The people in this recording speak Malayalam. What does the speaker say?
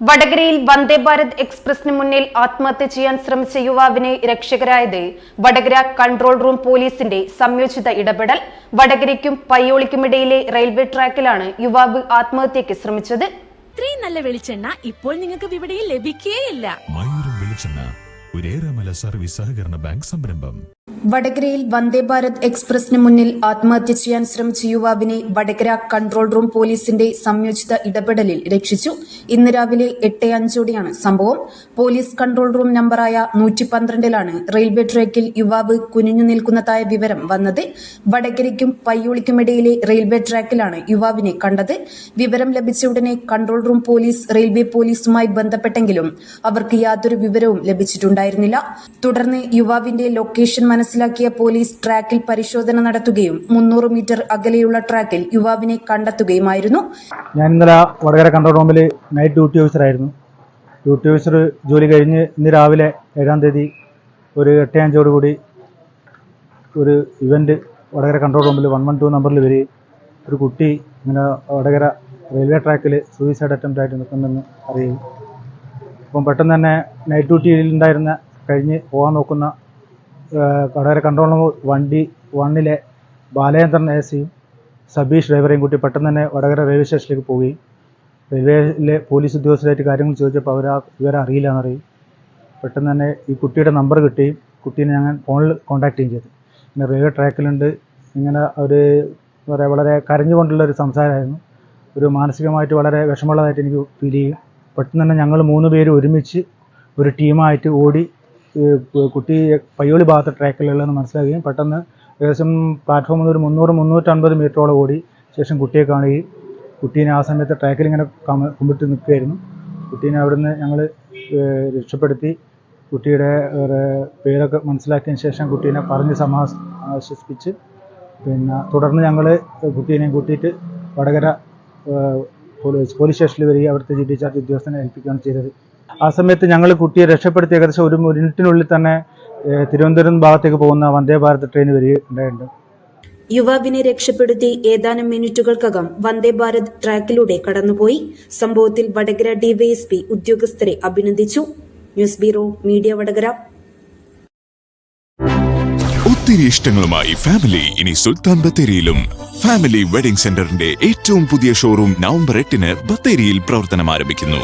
വടകരയിൽ വന്ദേ ഭാരത് എക്സ്പ്രസിന് മുന്നിൽ ആത്മഹത്യ ചെയ്യാൻ ശ്രമിച്ച യുവാവിനെ രക്ഷകരായത് വടകര കൺട്രോൾ റൂം പോലീസിന്റെ സംയോജിത ഇടപെടൽ. വടകരയ്ക്കും പയ്യോളിക്കുമിടയിലെ റെയിൽവേ ട്രാക്കിലാണ് യുവാവ് ആത്മഹത്യയ്ക്ക് ശ്രമിച്ചത്. ഇത്രയും നല്ല വെളിച്ചെണ്ണ ഇപ്പോൾ നിങ്ങൾക്ക് വിപണിയിൽ ലഭിക്കുകയില്ല. സർവീസ് സഹകരണ ബാങ്ക് സംരംഭം. വടകരയിൽ വന്ദേ ഭാരത് എക്സ്പ്രസിന് മുന്നിൽ ആത്മഹത്യ ചെയ്യാൻ ശ്രമിച്ച യുവാവിനെ വടകര കൺട്രോൾ റൂം പോലീസിന്റെ സംയോജിത ഇടപെടലിൽ രക്ഷിച്ചു. ഇന്ന് രാവിലെ 8:05 സംഭവം. പോലീസ് കൺട്രോൾ റൂം നമ്പറായ 112 റെയിൽവേ ട്രാക്കിൽ യുവാവ് കുനിഞ്ഞു നിൽക്കുന്നതായ വിവരം വന്നത്. വടകരയ്ക്കും പയ്യോളിക്കുമിടയിലെ റെയിൽവേ ട്രാക്കിലാണ് യുവാവിനെ കണ്ടത്. വിവരം ലഭിച്ച ഉടനെ കൺട്രോൾ റൂം പോലീസ് റെയിൽവേ പോലീസുമായി ബന്ധപ്പെട്ടെങ്കിലും അവർക്ക് യാതൊരു വിവരവും ലഭിച്ചിട്ടുണ്ടായിരുന്നില്ല. തുടർന്ന് യുവാവിന്റെ ലൊക്കേഷൻ മനസ്സിലാക്കിയ പോലീസ് ട്രാക്കിൽ പരിശോധന നടത്തുകയും 300 മീറ്റർ അകലെയുള്ള ട്രാക്കിൽ യുവാവിനെ കണ്ടെത്തുകയുമായിരുന്നു. ഞാൻ ഇന്നലെ വടകര കൺട്രോൾ റൂമിൽ നൈറ്റ് ഡ്യൂട്ടി ഓഫീസറായിരുന്നു. ഡ്യൂട്ടി ഓഫീസർ ജോലി കഴിഞ്ഞ് ഇന്ന് രാവിലെ 7-ാം തീയതി ഒരു 8:05 ഒരു ഇവന്റ് വടകര കൺട്രോൾ റൂമിൽ 112 നമ്പറിൽ വരികയും ഒരു കുട്ടി ഇങ്ങനെ വടകര റെയിൽവേ ട്രാക്കിൽ സൂയിസൈഡ് അറ്റംപ്റ്റ് ആയിട്ട് നിൽക്കുന്നെന്ന് അറിയുകയും അപ്പം പെട്ടെന്ന് തന്നെ നൈറ്റ് ഡ്യൂട്ടിയിൽ ഉണ്ടായിരുന്ന കഴിഞ്ഞ് പോകാൻ നോക്കുന്ന വടകര കൺട്രോൾ റൂം വണ്ടി 1-ലെ ബാലചന്ദ്രൻ എസിയും സബീഷ് ഡ്രൈവറേയും കൂട്ടി പെട്ടെന്ന് തന്നെ വടകര റെയിൽവേ സ്റ്റേഷനിലേക്ക് പോവുകയും റെയിൽവേയിലെ പോലീസ് ഉദ്യോഗസ്ഥരായിട്ട് കാര്യങ്ങൾ ചോദിച്ചപ്പോൾ ഇവരെ അറിയില്ല എന്നറിയും. പെട്ടെന്ന് തന്നെ ഈ കുട്ടിയുടെ നമ്പർ കിട്ടുകയും കുട്ടീനെ ഞങ്ങൾ ഫോണിൽ കോൺടാക്ട് ചെയ്യുകയും ചെയ്തു. പിന്നെ റെയിൽവേ ട്രാക്കിലുണ്ട് ഇങ്ങനെ വളരെ കരഞ്ഞുകൊണ്ടുള്ളൊരു സംസാരമായിരുന്നു. ഒരു മാനസികമായിട്ട് വളരെ വിഷമമുള്ളതായിട്ട് എനിക്ക് ഫീൽ ചെയ്യും. പെട്ടെന്ന് തന്നെ ഞങ്ങൾ 3 പേര് ഒരുമിച്ച് ഒരു ടീമായിട്ട് ഓടി കുട്ടി പയ്യോളി ഭാഗത്തെ ട്രാക്കിലുള്ളതെന്ന് മനസ്സിലാക്കുകയും പെട്ടെന്ന് ഏകദേശം പ്ലാറ്റ്ഫോമിൽ ഒരു 300-350 മീറ്ററോളം ഓടി ശേഷം കുട്ടിയെ കാണുകയും കുട്ടീനെ ആ സമയത്ത് ട്രാക്കിൽ ഇങ്ങനെ കുമ്പിട്ട് നിൽക്കുകയായിരുന്നു. കുട്ടീനെ അവിടുന്ന് ഞങ്ങൾ രക്ഷപ്പെടുത്തി കുട്ടിയുടെ പേരൊക്കെ മനസ്സിലാക്കിയതിന് ശേഷം കുട്ടീനെ പറഞ്ഞ് ആശ്വസിപ്പിച്ച് പിന്നെ തുടർന്ന് ഞങ്ങൾ കുട്ടീനെയും കൂട്ടിയിട്ട് വടകര പോലീസ് സ്റ്റേഷനിൽ വരികയും അവിടുത്തെ GD ചാർജ് ഉദ്യോഗസ്ഥനെ ഏൽപ്പിക്കുകയാണ് ചെയ്തത്. ആ സമയത്ത് ഞങ്ങൾ കുട്ടിയെ രക്ഷപ്പെടുത്തി ഏകദേശം ഒരു മിനിറ്റിനുള്ളിൽ തന്നെ തിരുവനന്തപുരം ഭാഗത്തേക്ക് പോകുന്ന വന്ദേ ഭാരത് ട്രെയിൻ വരികയുണ്ടായിട്ടുണ്ട്. യുവാവിനെ രക്ഷപ്പെടുത്തി ഏതാനും മിനിറ്റുകൾക്കകം വന്ദേ ഭാരത് ട്രാക്കിലൂടെ കടന്നുപോയി. സംഭവത്തിൽ വടകര DYSP ഉദ്യോഗസ്ഥരെ അഭിനന്ദിച്ചു. News bureau media Vadakara. ഒത്തിരി ഇഷ്ടങ്ങളുമായി ഫാമിലി ഇനി സുൽത്താൻ ബത്തേരിയിലും. ഫാമിലി വെഡിംഗ് സെന്ററിന്റെ ഏറ്റവും പുതിയ ഷോറൂം നവംബർ 8 ബത്തേരിയിൽ പ്രവർത്തനം ആരംഭിക്കുന്നു.